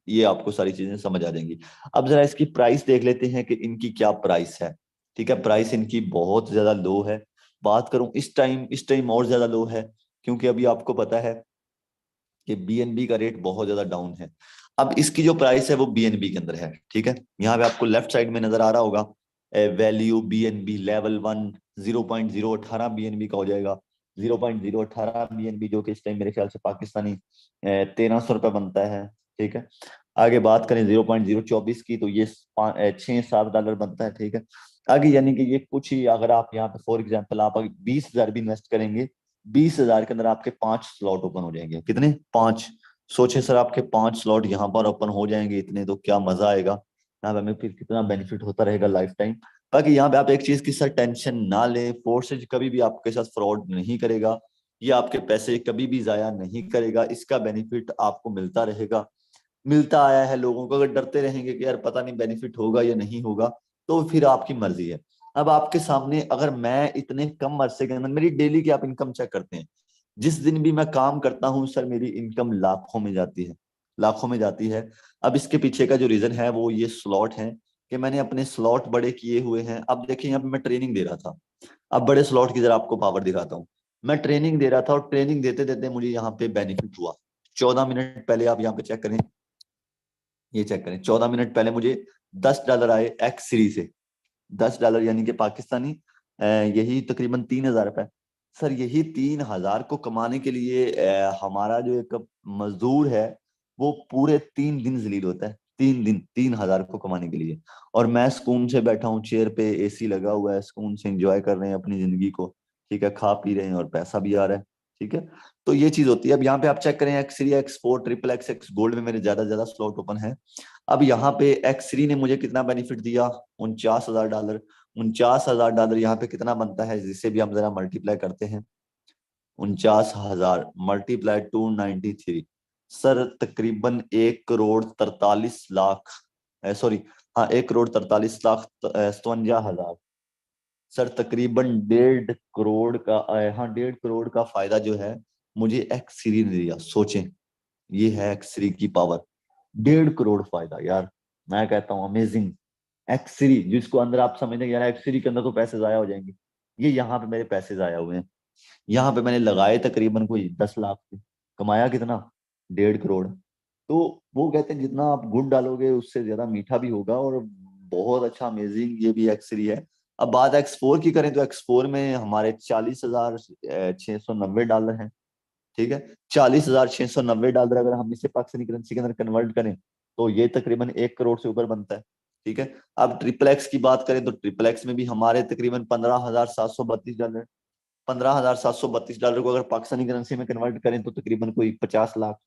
ये आपको सारी चीजें समझ आ जाएंगी। अब जरा इसकी प्राइस देख लेते हैं कि इनकी क्या प्राइस है। ठीक है, प्राइस इनकी बहुत ज्यादा लो है। बात करूं इस टाइम और ज्यादा लो है, क्योंकि अभी आपको पता है कि BNB का रेट बहुत ज्यादा डाउन है। अब इसकी जो प्राइस है वो BNB के अंदर है। ठीक है, यहाँ पे आपको लेफ्ट साइड में नजर आ रहा होगा वैल्यू BNB लेवल 1, 0.018 BNB का हो जाएगा। 0.018 BNB जो कि इस टाइम मेरे ख्याल से पाकिस्तानी 1300 रुपये बनता है। ठीक है, आगे बात करें 0.024 की, तो ये 6-7 डॉलर बनता है। ठीक है, आगे यानी कि ये कुछ ही, अगर आप यहाँ पे फॉर एग्जाम्पल आप 20,000 भी इन्वेस्ट करेंगे, 20,000 के अंदर आपके 5 स्लॉट ओपन हो जाएंगे। कितने? 5। सोचे सर आपके 5 स्लॉट यहाँ पर ओपन हो जाएंगे, इतने तो क्या मजा आएगा। यहाँ पे हमें फिर कितना बेनिफिट होता रहेगा लाइफ टाइम। बाकी यहाँ पे आप एक चीज की सर टेंशन ना ले, फोर्सेज कभी भी आपके साथ फ्रॉड नहीं करेगा, ये आपके पैसे कभी भी जाया नहीं करेगा, इसका बेनिफिट आपको मिलता रहेगा, मिलता आया है लोगों को। अगर डरते रहेंगे कि यार पता नहीं बेनिफिट होगा या नहीं होगा, तो फिर आपकी मर्जी है। अब आपके सामने अगर मैं इतने कम अरसे के अंदर, मेरी डेली की आप इनकम चेक करते हैं, जिस दिन भी मैं काम करता हूँ सर मेरी इनकम लाखों में जाती है, लाखों में जाती है। अब इसके पीछे का जो रीजन है वो ये स्लॉट है कि मैंने अपने स्लॉट बड़े किए हुए हैं। अब देखिए यहाँ पे मैं ट्रेनिंग दे रहा था, अब बड़े स्लॉट की जरा आपको पावर दिखाता हूँ। मैं ट्रेनिंग दे रहा था और ट्रेनिंग देते देते मुझे यहाँ पे बेनिफिट हुआ। 14 मिनट पहले आप यहाँ पे चेक करें, ये चेक करें, 14 मिनट पहले मुझे $10 आए X3 से। $10 यानी कि पाकिस्तानी यही तकरीबन 3,000 रुपए। सर यही 3,000 को कमाने के लिए हमारा जो एक मजदूर है वो पूरे 3 दिन जलील होता है। 3 दिन 3,000 को कमाने के लिए, और मैं सुकून से बैठा हूँ चेयर पे, AC लगा हुआ है, सुकून से एंजॉय कर रहे हैं अपनी जिंदगी को। ठीक है, खा पी रहे हैं और पैसा भी आ रहा है। ठीक है, तो ये चीज होती है। अब यहाँ पे आप चेक करें X3, X4, XXX गोल्ड में मेरे ज्यादा से ज्यादा स्लॉट ओपन है। अब यहाँ पे X3 ने मुझे कितना बेनिफिट दिया? $49,000। $49,000 यहाँ पे कितना बनता है, जिसे भी हम जरा मल्टीप्लाई करते हैं, 49,000 मल्टीप्लाई 293, सर तकरीबन 1,43,00,000, सॉरी, हाँ 1,43,00,000, 57,000। सर तकरीबन 1.5 करोड़ का हाँ 1.5 करोड़ का फायदा जो है मुझे X3 ने दिया। सोचें, ये है X3 की पावर, 1.5 करोड़ फायदा यार। मैं कहता हूँ अमेजिंग। X3 जिसको अंदर आप समझते हैं यार X3 के अंदर तो पैसे जाया हो जाएंगे, ये यहाँ पे मेरे पैसे जाया हुए हैं। यहाँ पे मैंने लगाए तकरीबन कोई 10 लाख थे, कमाया कितना, 1.5 करोड़। तो वो कहते हैं जितना आप गुड़ डालोगे उससे ज्यादा मीठा भी होगा, और बहुत अच्छा अमेजिंग ये भी एक्सरी है। अब बात एक्स4 की करें तो एक्स4 में हमारे 40,690 डॉलर हैं। ठीक है, 40,690 डॉलर अगर हम इसे पाकिस्तानी करेंसी के अंदर कन्वर्ट करें तो ये तकरीबन 1 करोड़ से ऊपर बनता है। ठीक है, अब ट्रिपल एक्स की बात करें तो ट्रिपल एक्स में भी हमारे तकरीबन 15,732 डॉलर, 15,732 डॉलर को अगर पाकिस्तानी करेंसी में कन्वर्ट करें तो तकरीबन कोई 50 लाख।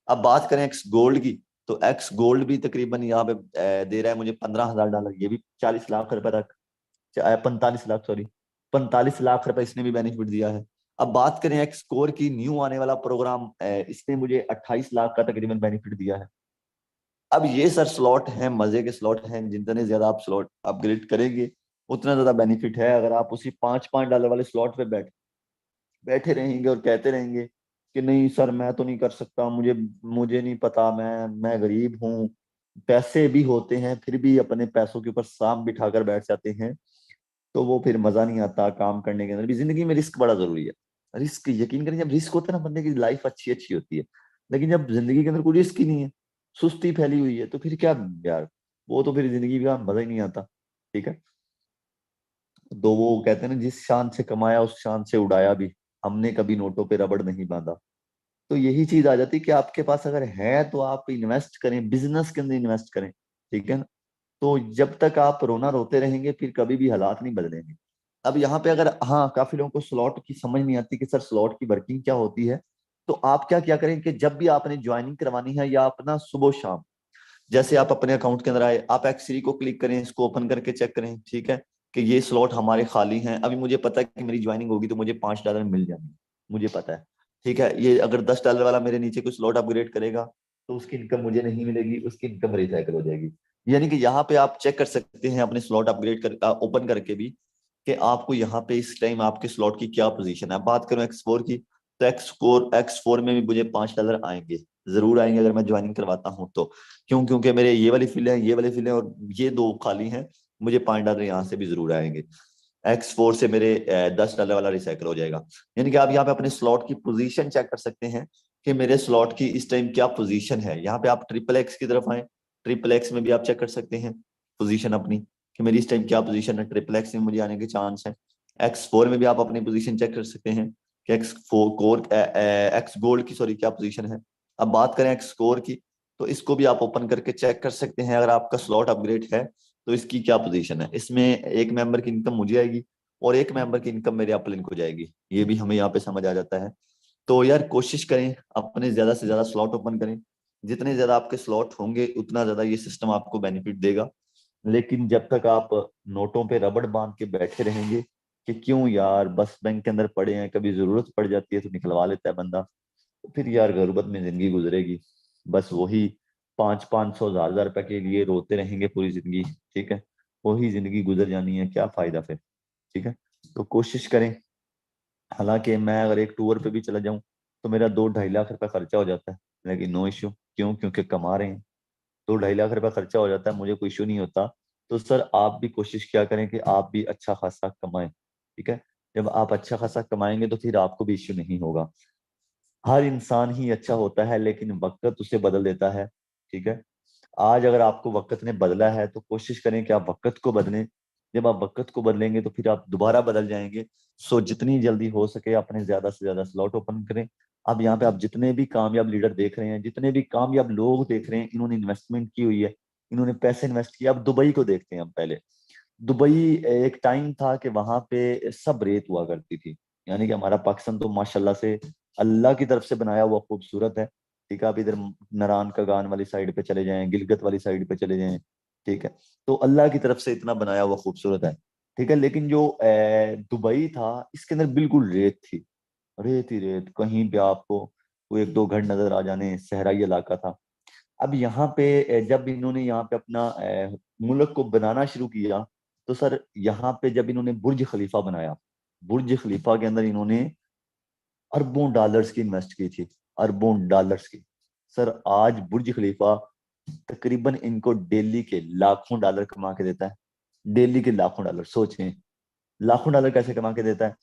अब बात करें एक्स गोल्ड की, तो एक्स गोल्ड भी तकरीबन यहाँ पे दे रहा है मुझे 15,000 डॉलर, ये भी 40 लाख रुपए तक, 45 लाख सॉरी, 45 लाख रुपए इसने भी बेनिफिट दिया है। अब बात करें एक्स कोर की, न्यू आने वाला प्रोग्राम, इसने मुझे 28 लाख का तकरीबन बेनिफिट दिया है। अब ये सर स्लॉट हैं, मजे के स्लॉट हैं, जितने ज्यादा आप स्लॉट अपग्रेड करेंगे उतना ज्यादा बेनिफिट है। अगर आप उसी 5-5 डॉलर वाले स्लॉट पे बैठे रहेंगे और कहते रहेंगे कि नहीं सर मैं तो नहीं कर सकता, मुझे मुझे नहीं पता, मैं गरीब हूँ, पैसे भी होते हैं फिर भी अपने पैसों के ऊपर सांप बिठाकर बैठ जाते हैं, तो वो फिर मजा नहीं आता काम करने के अंदर भी। जिंदगी में रिस्क बड़ा जरूरी है। रिस्क, यकीन करें, जब रिस्क होता है ना बंदे की लाइफ अच्छी अच्छी होती है। लेकिन जब जिंदगी के अंदर कोई रिस्क ही नहीं है, सुस्ती फैली हुई है, तो फिर क्या यार, वो तो फिर जिंदगी का मजा ही नहीं आता। ठीक है, तो वो कहते हैं ना, जिस शान से कमाया उस शान से उड़ाया भी, हमने कभी नोटों पे रबड़ नहीं बांधा। तो यही चीज आ जाती है कि आपके पास अगर है तो आप इन्वेस्ट करें, बिजनेस के अंदर इन्वेस्ट करें। ठीक है ना, तो जब तक आप रोना रोते रहेंगे फिर कभी भी हालात नहीं बदलेंगे। अब यहाँ पे अगर, हाँ, काफी लोगों को स्लॉट की समझ नहीं आती कि सर स्लॉट की वर्किंग क्या होती है। तो आप क्या क्या करें कि जब भी आपने ज्वाइनिंग करवानी है या अपना सुबह शाम, जैसे आप अपने अकाउंट के अंदर आए, आप एक्स3 को क्लिक करें, इसको ओपन करके चेक करें। ठीक है, कि ये स्लॉट हमारे खाली हैं, अभी मुझे पता है कि मेरी ज्वाइनिंग होगी तो मुझे 5 डॉलर मिल जाएंगे, मुझे पता है। ठीक है, ये अगर 10 डॉलर वाला मेरे नीचे कोई स्लॉट अपग्रेड करेगा तो उसकी इनकम मुझे नहीं मिलेगी, उसकी इनकम रिसाइकल हो जाएगी। यानी कि यहाँ पे आप चेक कर सकते हैं अपने स्लॉट अपग्रेड कर ओपन करके भी, कि आपको यहाँ पे इस टाइम आपके स्लॉट की क्या पोजीशन है। बात करूं एक्स4 की, तो एक्स फोर में भी मुझे 5 डॉलर आएंगे, जरूर आएंगे अगर मैं ज्वाइनिंग करवाता हूँ तो। क्यों? क्योंकि मेरे ये वाली फील्ड है, ये वाली फील्ड है, और ये दो खाली हैं, मुझे 5 डॉलर यहाँ से भी जरूर आएंगे। एक्स4 से मेरे 10 डॉलर वाला रिसाइकल हो जाएगा। यानी कि आप यहाँ पे अपने स्लॉट की पोजीशन चेक कर सकते हैं कि मेरे स्लॉट की इस टाइम क्या पोजीशन है। यहाँ पे आप ट्रिपल एक्स की तरफ आए, ट्रिपल एक्स में भी आप चेक कर सकते हैं पोजीशन अपनी, कि मेरी इस टाइम क्या पोजीशन है, ट्रिपल एक्स में मुझे आने के चांस है। एक्स4 में भी आप अपनी पोजीशन चेक कर सकते हैं कि एक्स गोल्ड की, सॉरी, क्या पोजीशन है। अब बात करें एक्स स्कोर की, तो इसको भी आप ओपन करके चेक कर सकते हैं, अगर आपका स्लॉट अपग्रेड है तो इसकी क्या पोजीशन है। इसमें एक मेंबर की इनकम मुझे आएगी और एक मेंबर की इनकम मेरे अपलिंक को जाएगी, ये भी हमें यहाँ पे समझ आ जाता है। तो यार कोशिश करें अपने ज्यादा से ज्यादा स्लॉट ओपन करें, जितने ज्यादा आपके स्लॉट होंगे उतना ज्यादा ये सिस्टम आपको बेनिफिट देगा। लेकिन जब तक आप नोटों पे रबड़ बांध के बैठे रहेंगे कि क्यों यार, बस बैंक के अंदर पड़े हैं, कभी जरूरत पड़ जाती है तो निकलवा लेता है बंदा, तो फिर यार गुर्बत में जिंदगी गुजरेगी। बस वही 500 500 हजार रुपए के लिए रोते रहेंगे पूरी जिंदगी। ठीक है, वही जिंदगी गुजर जानी है, क्या फायदा फिर। ठीक है, तो कोशिश करें। हालांकि मैं अगर एक टूर पे भी चला जाऊं तो मेरा 2-2.5 लाख रुपए खर्चा हो जाता है, लेकिन नो इश्यू। क्यों? क्योंकि कमा रहे हैं। 2-2.5 लाख रुपए खर्चा हो जाता है, मुझे कोई इशू नहीं होता। तो सर आप भी कोशिश किया करें कि आप भी अच्छा खासा कमाएं। ठीक है, जब आप अच्छा खासा कमाएंगे तो फिर आपको भी इश्यू नहीं होगा। हर इंसान ही अच्छा होता है लेकिन वक्त उसे बदल देता है। ठीक है, आज अगर आपको वक्त ने बदला है तो कोशिश करें कि आप वक्त को बदलें। जब आप वक्त को बदलेंगे तो फिर आप दोबारा बदल जाएंगे। सो जितनी जल्दी हो सके अपने ज्यादा से ज्यादा स्लॉट ओपन करें। अब यहाँ पे आप जितने भी कामयाब लीडर देख रहे हैं, जितने भी कामयाब लोग देख रहे हैं, इन्होंने इन्वेस्टमेंट की हुई है, इन्होंने पैसे इन्वेस्ट किया। अब दुबई को देखते हैं हम पहले। दुबई, एक टाइम था कि वहां पे सब रेत हुआ करती थी। यानी कि हमारा पाकिस्तान तो माशाल्लाह से अल्लाह की तरफ से बनाया हुआ खूबसूरत है। ठीक है, आप इधर नारायण कागान वाली साइड पे चले जाएं, गिलगित वाली साइड पे चले जाएं। ठीक है, तो अल्लाह की तरफ से इतना बनाया हुआ खूबसूरत है। ठीक है, लेकिन जो दुबई था इसके अंदर बिल्कुल रेत थी, रेत ही रेत, कहीं पे आपको वो एक दो घर नजर आ जाने, सहराई इलाका था। अब यहाँ पे जब इन्होंने यहाँ पे अपना मुल्क को बनाना शुरू किया, तो सर यहाँ पे जब इन्होंने बुर्ज खलीफा बनाया, बुर्ज खलीफा के अंदर इन्होंने अरबों डॉलर्स की इन्वेस्ट की थी, अरबों डॉलर्स की। सर आज बुर्ज खलीफा तकरीबन इनको डेली के लाखों डॉलर कमा के देता है, डेली के लाखों डॉलर, सोचें। लाखों डॉलर कैसे कमा के देता है?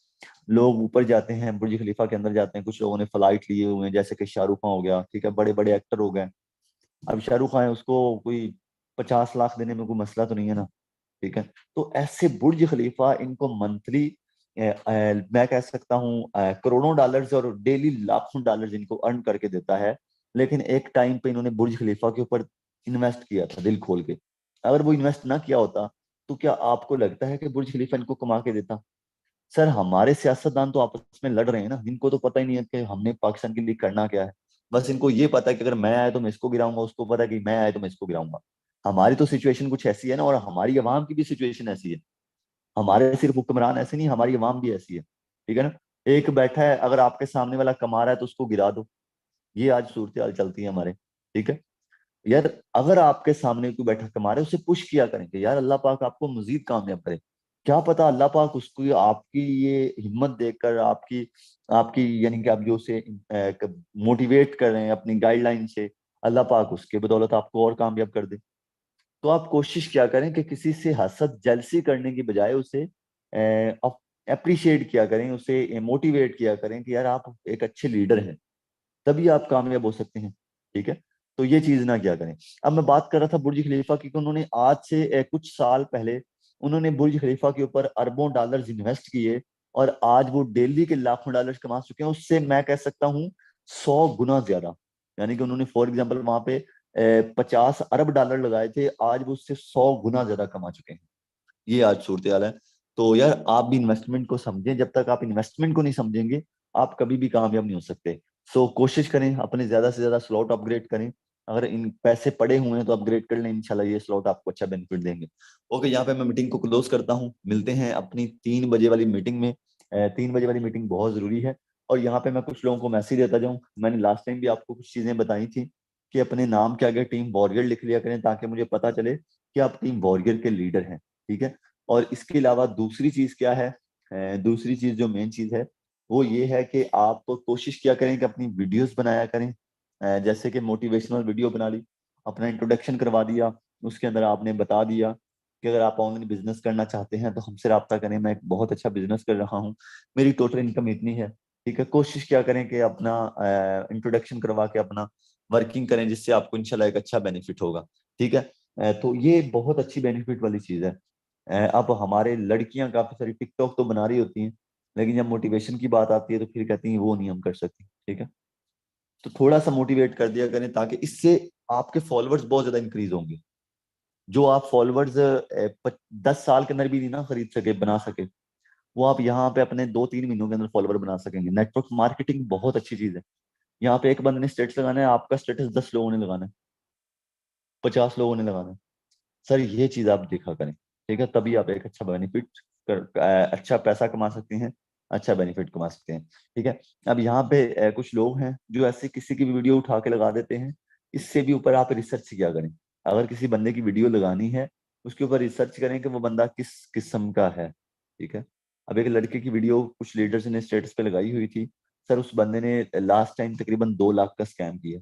लोग ऊपर जाते हैं, बुर्ज खलीफा के अंदर जाते हैं, कुछ लोगों ने फ्लाइट लिए हुए हैं, जैसे कि शाहरुख खान हो गया, ठीक है, बड़े बड़े एक्टर हो गए। अब शाहरुख खान है, उसको कोई 50 लाख देने में कोई मसला तो नहीं है ना, ठीक है। तो ऐसे बुर्ज खलीफा इनको मंथली, मैं कह सकता हूँ करोड़ों डॉलर्स और डेली लाखों डॉलर्स इनको अर्न करके देता है। लेकिन एक टाइम पे इन्होंने बुर्ज खलीफा के ऊपर इन्वेस्ट किया था दिल खोल के। अगर वो इन्वेस्ट ना किया होता तो क्या आपको लगता है कि बुर्ज खलीफा इनको कमा के देता? सर हमारे सियासतदान तो आपस में लड़ रहे हैं ना, इनको तो पता ही नहीं है कि हमने पाकिस्तान के लिए करना क्या है। बस इनको ये पता है कि अगर मैं आया तो मैं इसको गिराऊंगा, उसको पता है कि मैं आया तो मैं इसको गिराऊंगा। हमारी तो सिचुएशन कुछ ऐसी है ना, और हमारी अवाम की भी सिचुएशन ऐसी है। हमारे सिर्फ हुक्मरान ऐसे नहीं, हमारी अवाम भी ऐसी है, ठीक है ना। एक बैठा है, अगर आपके सामने वाला कमा रहा है तो उसको गिरा दो। ये आज सूरत हाल चलती है हमारे, ठीक है। यार अगर आपके सामने कोई बैठा कमा रहा है, उसे पुश किया करें कि यार अल्लाह पाक आपको मजीद कामयाब करे। क्या पता अल्लाह पाक उसको आपकी ये हिम्मत देकर, आपकी आपकी यानी कि आप जो उसे मोटिवेट कर रहे हैं अपनी गाइडलाइन से, अल्लाह पाक उसके बदौलत आपको और कामयाब कर दे। तो आप कोशिश क्या करें कि किसी से हसद जलसी करने की बजाय उसे अप्रिशिएट किया करें, उसे मोटिवेट किया करें कि यार आप एक अच्छे लीडर हैं, तभी आप कामयाब हो सकते हैं, ठीक है। तो ये चीज ना क्या करें। अब मैं बात कर रहा था बुर्ज खलीफा की कि उन्होंने आज से कुछ साल पहले उन्होंने बुर्ज खलीफा के ऊपर अरबों डॉलर्स इन्वेस्ट किए, और आज वो डेली के लाखों डॉलर्स कमा चुके हैं, उससे मैं कह सकता हूँ 100 गुना ज्यादा। यानी कि उन्होंने फॉर एग्जाम्पल वहां पे 50 अरब डॉलर लगाए थे, आज वो उससे 100 गुना ज्यादा कमा चुके हैं। ये आज सूरत हाल है। तो यार आप भी इन्वेस्टमेंट को समझें, जब तक आप इन्वेस्टमेंट को नहीं समझेंगे आप कभी भी कामयाब नहीं हो सकते। सो कोशिश करें अपने ज्यादा से ज्यादा स्लॉट अपग्रेड करें। अगर इन पैसे पड़े हुए हैं तो अपग्रेड कर लें, इंशाल्लाह ये स्लॉट आपको अच्छा बेनिफिट देंगे। ओके, यहाँ पे मैं मीटिंग को क्लोज करता हूँ, मिलते हैं अपनी 3 बजे वाली मीटिंग में। 3 बजे वाली मीटिंग बहुत जरूरी है। और यहाँ पे मैं कुछ लोगों को मैसेज देता जाऊँ, मैंने लास्ट टाइम भी आपको कुछ चीजें बताई थी कि अपने नाम के आगे टीम वॉरियर लिख लिया करें, ताकि मुझे पता चले कि आप टीम वॉरियर के लीडर हैं, ठीक है। और इसके अलावा दूसरी चीज क्या है, दूसरी चीज जो मेन चीज है वो ये है कि आप कोशिश किया करें कि अपनी वीडियोस बनाया करें। जैसे कि मोटिवेशनल वीडियो बना ली, अपना इंट्रोडक्शन करवा दिया, उसके अंदर आपने बता दिया कि अगर आप ऑनलाइन बिजनेस करना चाहते हैं तो हमसे रब्ता करें, मैं एक बहुत अच्छा बिजनेस कर रहा हूँ, मेरी टोटल इनकम इतनी है, ठीक है। कोशिश क्या करें कि अपना इंट्रोडक्शन करवा के अपना वर्किंग करें, जिससे आपको इंशाल्लाह एक अच्छा बेनिफिट होगा, ठीक है। तो ये बहुत अच्छी बेनिफिट वाली चीज है। अब हमारे लड़कियां काफी सारी टिकटॉक तो बना रही होती हैं, लेकिन जब मोटिवेशन की बात आती है तो फिर कहती हैं वो नहीं हम कर सकती, ठीक है। तो थोड़ा सा मोटिवेट कर दिया करें, ताकि इससे आपके फॉलोअर्स बहुत ज्यादा इंक्रीज होंगे। जो आप फॉलोअर्स 10 साल के अंदर भी नहीं ना खरीद सके, बना सके, वो आप यहाँ पे अपने 2-3 महीनों के अंदर फॉलोअर बना सकेंगे। नेटवर्क मार्केटिंग बहुत अच्छी चीज है। यहाँ पे एक बंदे ने स्टेटस लगाना है, आपका स्टेटस 10 लोगों ने लगाना है, 50 लोगों ने लगाना है। सर ये चीज आप देखा करें, ठीक है, तभी आप एक अच्छा बेनिफिट अच्छा पैसा कमा सकते हैं, अच्छा बेनिफिट कमा सकते हैं, ठीक है। अब यहाँ पे कुछ लोग हैं जो ऐसे किसी की भी वीडियो उठा के लगा देते हैं। इससे भी ऊपर आप रिसर्च किया करें। अगर किसी बंदे की वीडियो लगानी है, उसके ऊपर रिसर्च करें कि वो बंदा किस किस्म का है, ठीक है। अब एक लड़के की वीडियो कुछ लीडर्स ने स्टेटस पे लगाई हुई थी। सर उस बंदे ने लास्ट टाइम तकरीबन 2 लाख का स्कैम किया।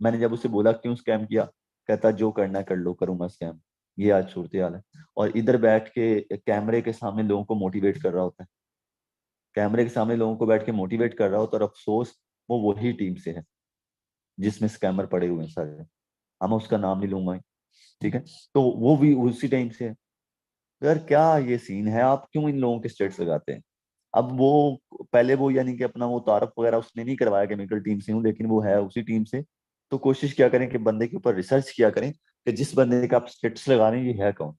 मैंने जब उसे बोला क्यों स्कैम किया, कहता जो करना है कर लो, करूंगा स्कैम। ये आज सूरत हाल है। और इधर बैठ के कैमरे के सामने लोगों को मोटिवेट कर रहा होता है, कैमरे के सामने लोगों को बैठ के मोटिवेट कर रहा होता है, और अफसोस वो वही टीम से है जिसमें स्कैमर पड़े हुए हैं सारे। हाँ, मैं उसका नाम नहीं लूंगा, ठीक है। तो वो भी उसी टाइम से है। तो यार क्या ये सीन है, आप क्यों इन लोगों के स्टेट्स लगाते हैं? अब वो पहले वो यानी कि अपना वो तारफ वगैरह उसने नहीं करवाया केमिकल टीम से हूँ, लेकिन वो है उसी टीम से। तो कोशिश क्या करें कि बंदे के ऊपर रिसर्च किया करें कि जिस बंदे का आप स्टेटस लगा रहे हैं ये है कौन।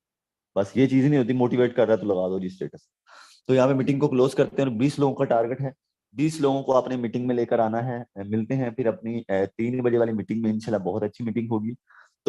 बस ये चीज नहीं होती मोटिवेट कर रहा है तो लगा दो जी स्टेटस। तो यहाँ पे मीटिंग को क्लोज करते हैं, और 20 लोगों का टारगेट है। 20 लोगों को आपने मीटिंग में लेकर आना है। मिलते हैं फिर अपनी 3 बजे वाली मीटिंग में, इंशाल्लाह बहुत अच्छी मीटिंग होगी।